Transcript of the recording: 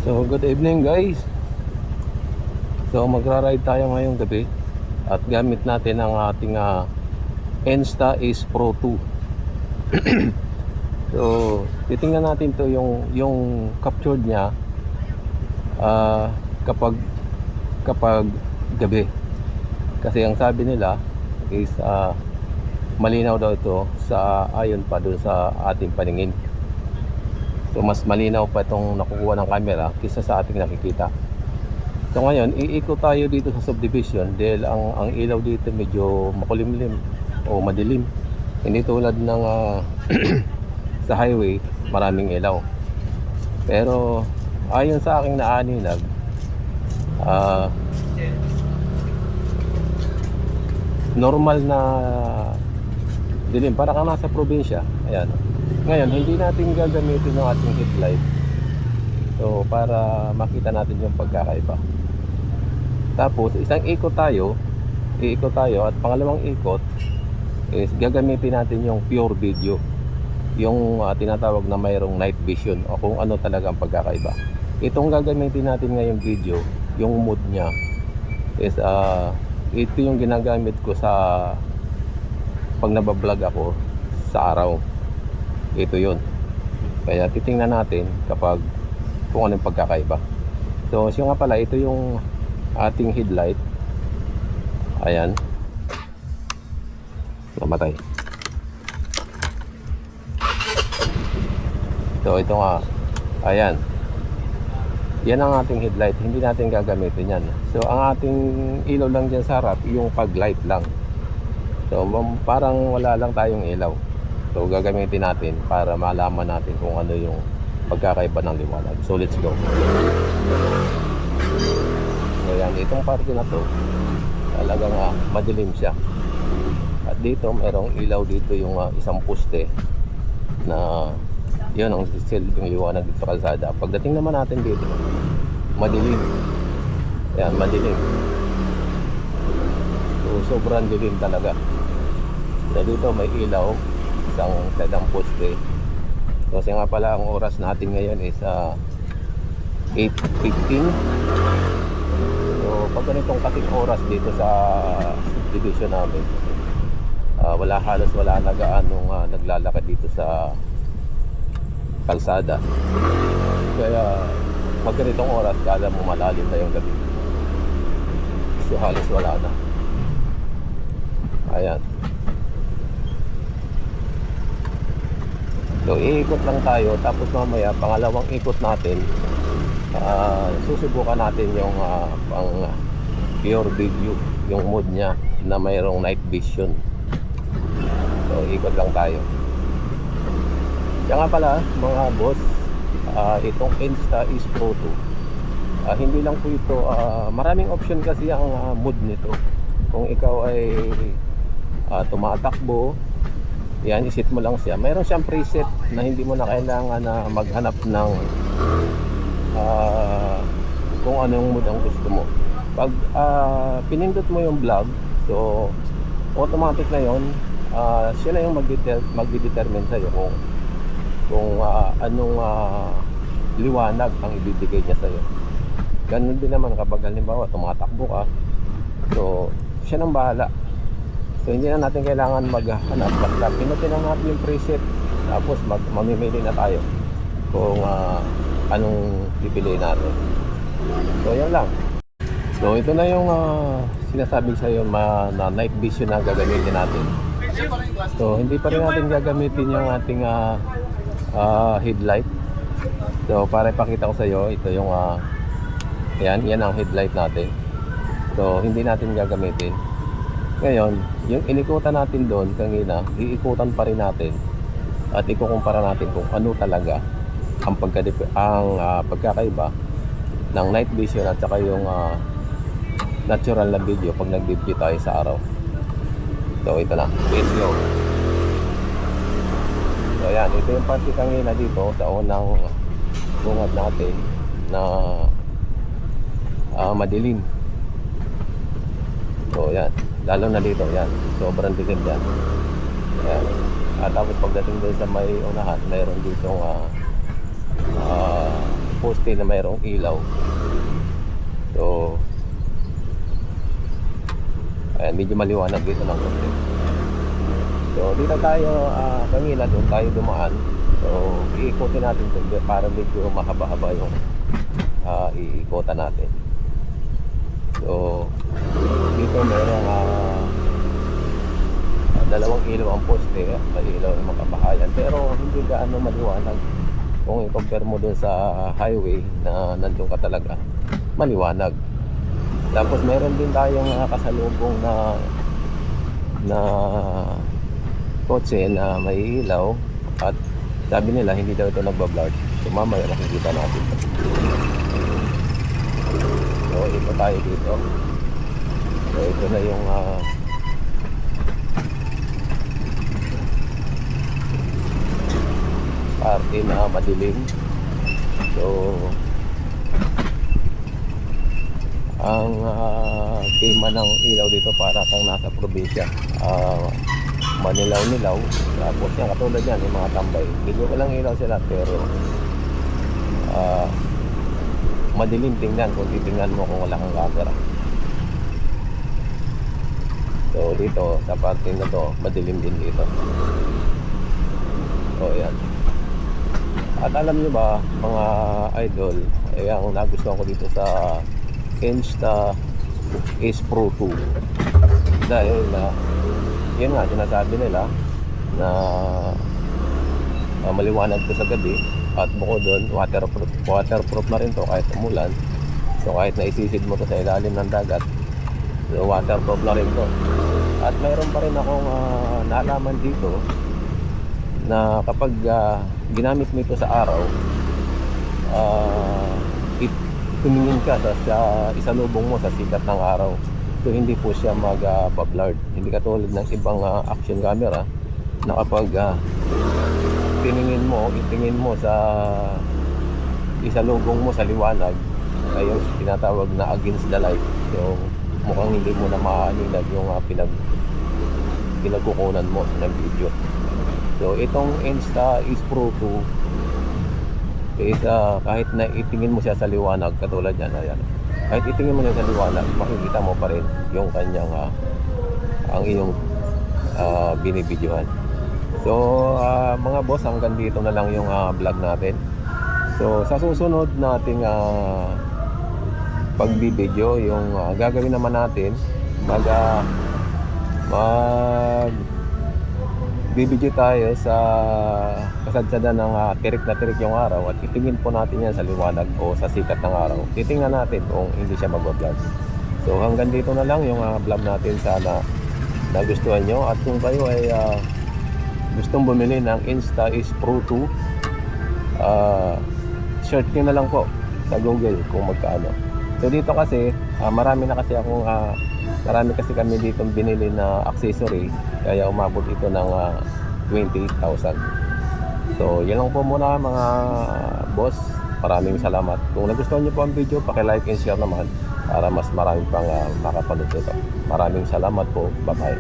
So good evening guys. So magra-ride tayo ngayong gabi at gamit natin ang ating Insta Ace Pro 2. So titingnan natin to yung captured niya kapag gabi. Kasi ang sabi nila is malinaw daw ito sa ayon pa doon sa ating paningin. So mas malinaw pa itong nakukuha ng camera kaysa sa ating nakikita. So ngayon, iikot tayo dito sa subdivision dahil ang ilaw dito medyo makulimlim o madilim. Hindi tulad ng sa highway, maraming ilaw. Pero ayon sa aking naaninag, normal na dilim, para kang nasa probinsya. Ayan. Ngayon, hindi natin gagamitin yung ating headlight. So, para makita natin yung pagkakaiba. Tapos, isang ikot tayo, iikot tayo, at pangalawang ikot is gagamitin natin yung pure video. Yung tinatawag na mayroong night vision o kung ano talaga ang pagkakaiba. Itong gagamitin natin ngayong video, yung mode niya is ito yung ginagamit ko sa pag nabablog ako sa araw. Ito yun. Kaya titingnan natin kapag kung anong pagkakaiba. So nga pala, ito yung ating headlight. Ayan, namatay. So ito nga, ayan, yan ang ating headlight. Hindi natin gagamitin yan. So ang ating ilaw lang dyan sa harap, yung pag light lang. So parang wala lang tayong ilaw. So gagamitin natin para malaman natin kung ano yung pagkakaiba ng liwanag. So let's go. So yan, itong parte na to talagang madilim siya. At dito mayroong ilaw dito, yung isang poste na yun ang silbing liwanag dito sa kalsada. Pagdating naman natin dito, madilim. Yan, madilim. So sobrang dilim talaga. So dito may ilaw, isang sedang poste. Kasi nga pala ang oras natin ngayon is 8:15. So pag ganitong kasing oras dito sa subdivision namin, wala nagaanong naglalakad dito sa kalsada. Kaya pag ganitong oras, kala mo malalim na yung gabi. So halos wala na. Ayan. So iikot lang tayo, tapos mamaya pangalawang ikot natin, susubukan natin yung pang pure video, yung mode nya na mayroong night vision. So ikot lang tayo. Kaya nga pala mga boss, itong Insta Ace Pro 2, hindi lang po ito, maraming option kasi ang mode nito. Kung ikaw ay tumatakbo, yan, isit mo lang siya. Mayroon siyang preset na hindi mo na kailangan na maghanap ng kung anong mood ang gusto mo. Pag pinindot mo yung vlog, so automatic na yon, siya na yung magdedetermine sa'yo kung anong liwanag ang ibibigay niya sa'yo. Ganun din naman kapag halimbawa tumatakbo ka, so siya nang bahala. So hindi na natin kailangan maghanap, basta pinutin lang natin yung preset, tapos mamimili na tayo kung anong pipiliin natin. So yan lang. So ito na yung sinasabi sa iyo na night vision na gagamitin natin. So hindi pa rin natin gagamitin yung ating headlight. So para ipakita ko sa iyo, ito yung yan ang headlight natin. So hindi natin gagamitin. Ngayon, yung inikutan natin doon kanina, iikutan pa rin natin at ikukumpara natin kung ano talaga ang pagkakaiba ng night vision at saka yung natural na video pag nag-video tayo sa araw. So ito na, let's go. So yan, ito yung parte kanina dito sa unang bungad natin na madilim. So yan, lalo na dito, yan, sobrang dilim yan. Yan. At tapos pagdating doon sa may unahan, mayroon ditong poste na mayroong ilaw. So ayan, medyo maliwanag dito ng konti. So dito tayo kanina doon tayo dumaan. So iikutin natin ito para medyo mahaba-haba yung iikutan natin. So dito merong dalawang ilaw ang poste, may ilaw ng mga kabahayan, pero hindi gaano maliwanag. Kung i-compare mo doon sa highway na nandun ka talaga, maliwanag. Tapos meron din tayong kasalubong na kotse na may ilaw at sabi nila hindi daw ito nagbablur. So mamaya makikita natin. So ito tayo dito. So ito na yung parte na madilim. So ang tema ng ilaw dito para kang nasa probinsya, manilaw-nilaw. Tapos yan, katulad yan yung mga tambay, medyo walang ilaw sila pero madilim tingnan kung titingnan mo kung wala kang camera. So dito sa parte na to madilim din dito. So yan. At alam nyo ba mga idol, ang nagustuhan ko dito sa Insta Ace Pro 2 dahil yun nga sinasabi nila na maliwanag to sa gabi at bukod doon waterproof na rin to kahit umulan. So kahit na isisid mo to sa ilalim ng dagat, so waterproof na rin to. At mayroon pa rin akong naalaman dito na kapag ginamit mo ito sa araw, tumingin ka sa isalubong mo sa sikat ng araw, so hindi po siya mag-blurred. Hindi katulad ng ibang action camera na kapag itingin mo sa isalubong mo sa liwanag, ay yung tinatawag na against the light. So mukhang hindi mo na maaninag yung pinagkukunan mo ng video. So itong Insta Ace Pro 2 is kahit na itingin mo siya sa liwanag, katulad yan, ayan, kahit itingin mo siya sa liwanag, makikita mo pa rin yung kanyang ang iyong binibidyohan. So mga boss, hanggang dito na lang yung vlog natin. So sa susunod nating pagbibideo, yung gagawin naman natin, bibidyo tayo sa kasadsadan ng tirik na tirik yung araw at itingin po natin yan sa liwanag o sa sikat ng araw. Titingnan natin kung hindi siya mag-vlog. So hanggang dito na lang yung vlog natin. Sana nagustuhan nyo, at kung kayo ay gustong bumili ng Insta Ace Pro 2, search nyo na lang po sa Google kung magkano. So dito kasi marami kasi kami dito binili na accessory, kaya umabot ito ng 28,000. So yan lang po muna mga boss, maraming salamat. Kung nagustuhan niyo po ang video, paki-like and share naman para mas marami pang makapanood ito. Maraming salamat po, bye bye.